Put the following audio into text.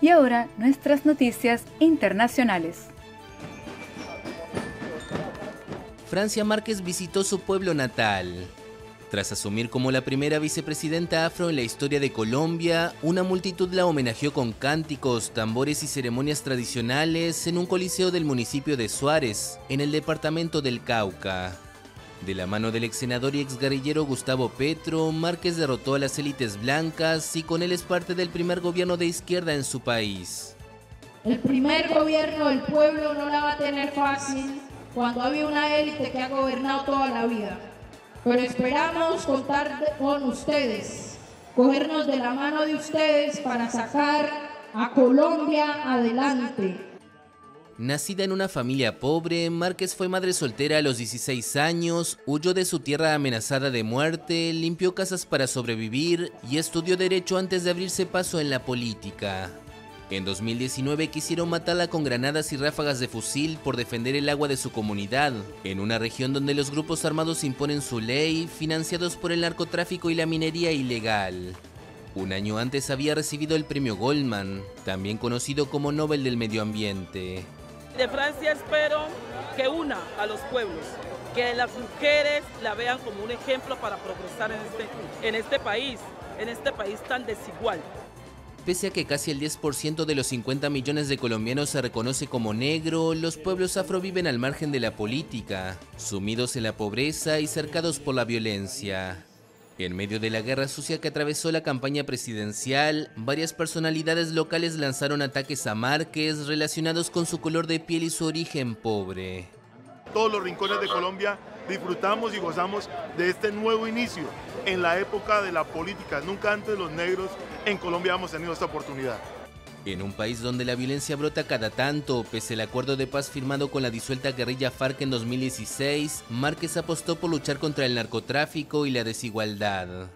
Y ahora nuestras noticias internacionales. Francia Márquez visitó su pueblo natal. Tras asumir como la primera vicepresidenta afro en la historia de Colombia, una multitud la homenajeó con cánticos, tambores y ceremonias tradicionales en un coliseo del municipio de Suárez, en el departamento del Cauca. De la mano del ex senador y exguerrillero Gustavo Petro, Márquez derrotó a las élites blancas y con él es parte del primer gobierno de izquierda en su país. El primer gobierno del pueblo no la va a tener fácil cuando había una élite que ha gobernado toda la vida. Pero esperamos contar con ustedes, cogernos de la mano de ustedes para sacar a Colombia adelante. Nacida en una familia pobre, Márquez fue madre soltera a los 16 años, huyó de su tierra amenazada de muerte, limpió casas para sobrevivir y estudió Derecho antes de abrirse paso en la política. En 2019 quisieron matarla con granadas y ráfagas de fusil por defender el agua de su comunidad, en una región donde los grupos armados imponen su ley, financiados por el narcotráfico y la minería ilegal. Un año antes había recibido el premio Goldman, también conocido como Nobel del Medio Ambiente. De Francia espero que una a los pueblos, que las mujeres la vean como un ejemplo para progresar en este país tan desigual. Pese a que casi el 10% de los 50 millones de colombianos se reconoce como negro, los pueblos afro viven al margen de la política, sumidos en la pobreza y cercados por la violencia. En medio de la guerra sucia que atravesó la campaña presidencial, varias personalidades locales lanzaron ataques a Márquez relacionados con su color de piel y su origen pobre. Todos los rincones de Colombia disfrutamos y gozamos de este nuevo inicio en la época de la política. Nunca antes los negros en Colombia hemos tenido esta oportunidad. En un país donde la violencia brota cada tanto, pese al acuerdo de paz firmado con la disuelta guerrilla FARC en 2016, Márquez apostó por luchar contra el narcotráfico y la desigualdad.